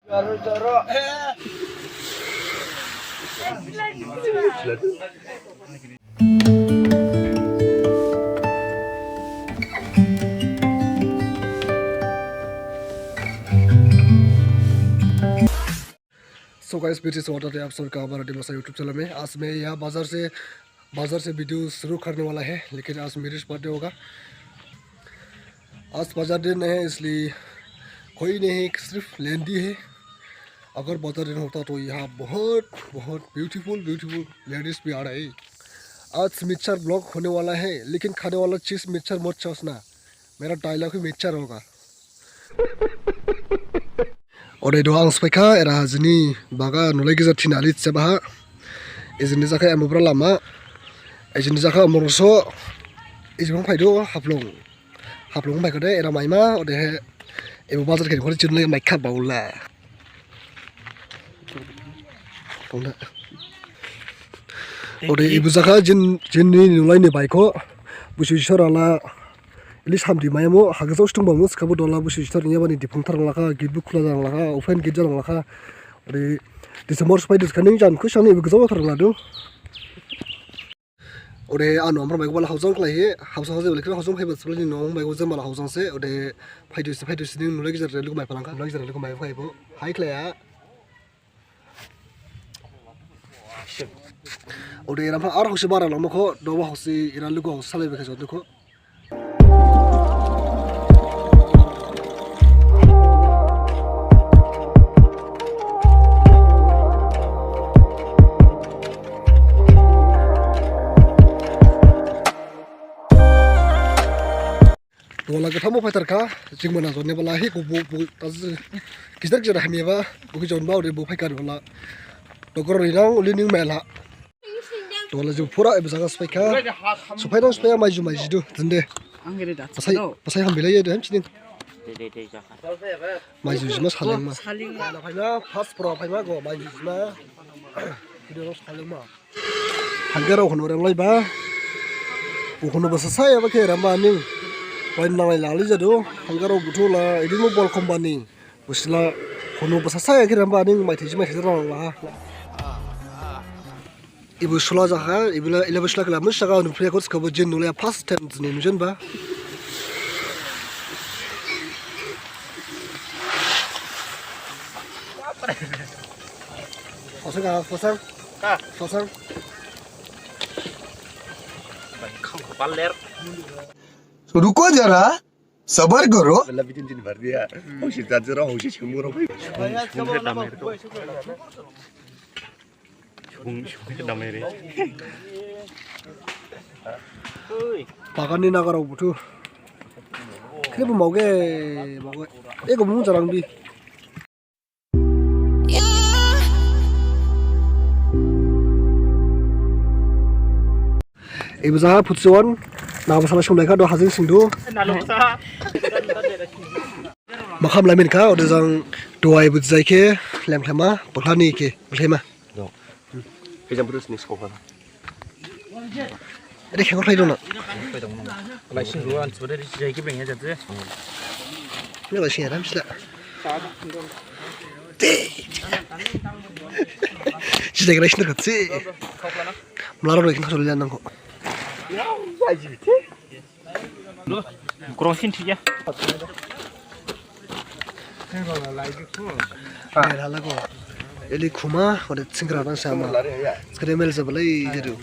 So guys beauty स्वागत है आप सबका हमारा डिमोसा यूट्यूब चैनल में। आज मैं यहाँ बाज़ार से वीडियो शुरू करने वाला है, लेकिन आज मेरी बर्थडे होगा। आज बाजार दिन है इसलिए कोई नहीं, सिर्फ लेंडी है। अगर बाजार दिन होता तो यहाँ बहुत ब्यूटीफुल लेडीज़ भी आ रहा है। आज मिक्सचर ब्लॉग होने वाला है, लेकिन खाने वाला चीज़ मिक्सचर मत सोचना, मेरा डायलॉग ही मिक्सचर होगा। और ये दोआं स्पाइका एरा जनी बागा नुलाई गेजेर थिनालि सेबाहा एजनि जाखा एमुब्रा लामा एजनि जाखा मरसो एजबां फायदो हाफ्लं फायखदे एरा माइमा ओदे एबो बाजार खेन खरि चिनले माइखा बाउला तोंना ओदे एबो जाखा जिननि नुलाइनि बाइको बुसुइसराला इली सामदि मायामो हागजाव स्टंबामो सखाबो दला बुसुइसर नियाबानि दिफंथार लाखा गिटबु खुला जान लाखा ओफेन गिट जान लाखा ओदे दिसम्बर स्पाइडर्स खानि जानखो सानि एबो गजाव थार लादो ओदे आनो आमफ्रा बाइक वाला हाउजां क्लाइ हाउस लेखा हाउजां फाइबा सलानि नं बाइक जों माला हाउजांसे ओदे फाइदोस नि नुलाइ गेजेर लोगो माइ फालांखा नुलाइ गेजेर लोगो माइ फाइबो हाइ क्लाया ओदे रामफा आर हाउस बारा लमखो दबा house Ira logo house सालाइ बेखा जदखो Wala kita mau fighter ka, cing mana zone bala hi ko bu tas kisar kisar hami ba, bu zone ba udah bu fighter bala, dokor rinang ulining mela, to wala jauh pura ibu sangat spike ka, supaya maju tu, tende, pasai hamil aja deh cing, maju cuma saling mah, na pas pro mah go maju cuma, video saling mah, harga orang orang lain ba, bukan bahasa saya pakai ramai Wain nalai lali jadu, hanggar betul lah. Ini mau bol company, busla kono bahasa saya kira bani, mai thiji orang lah. Ibu sula jaha, ibu la ila busla kelam, mesti kau numpri aku sekarang jen nulai first time ni nujen ba. Pasang. Paler. रुको जरा सबर करो Bella bitin भर दिया होशी ताजरा होशी छमुरो छुंग दमेरे Pakan ni nagar aku tu, kenapa mau ke, kamu jarang bi. Ibu saya putsuan, nama salah sumber kado hazing sindu. Makam lamin ka, udah jang dua ibu zai ke, lem lema, berani ke, berlema. Kejam terus nih sekolah. Ada kengkol lagi dong nak? Kalau sih duluan sebenarnya jadi kebengnya jadi. Ini kalau sih ada mesti lah. Jadi kira sih nak sih. Melarang lagi nak soalnya nangko. Crossing sih ya. Hala ko. Eli khuma ode singkradan sama. Skremel sebalai jeru.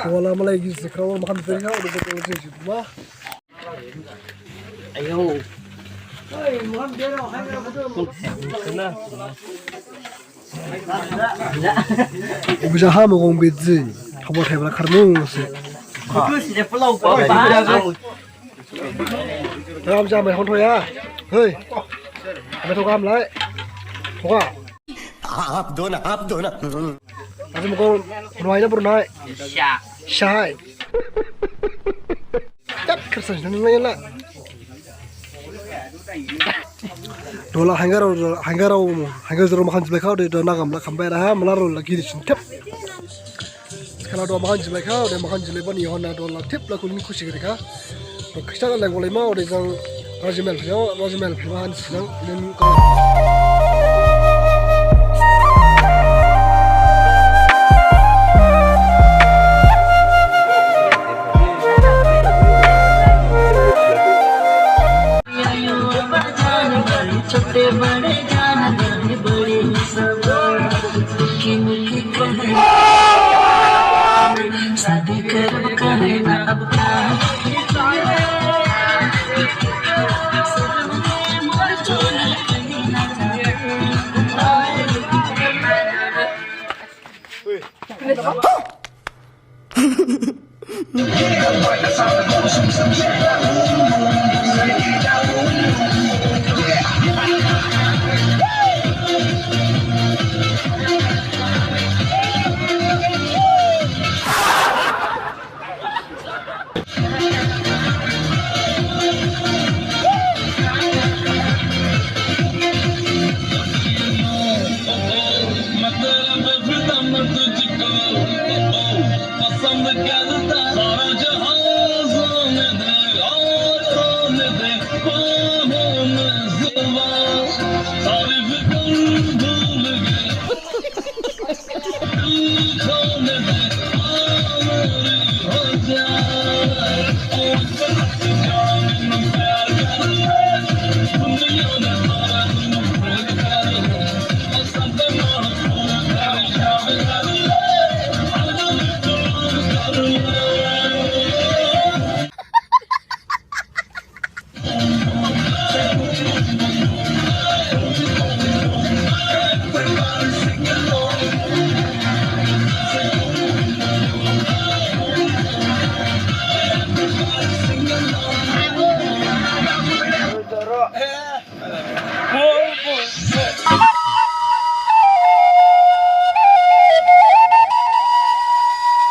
Wala malai gis sekarang makan beriha udah betul sih cuma. Ayo. Ibu jaha mau ngomong biji, kamu hebat karena sih. Làm ra mày không thôi à? Hey, mày thôi cam lại. Không à? आप दो ना Nanti mau kau nuai na bro nuai. Syai. kersan nang la dola hangar zero makan jelek kau de dona gam la kambai dah melaro lagi di sini tep kalau doa makan jelek kau de makan jelek bani hona dola tep la kuning kusi ketika kita kan lagi boleh mau de jang rajimel pilihan senang dan छोटे बड़े जान बड़े सब की मुखी कहे शादी कर कहे ना अब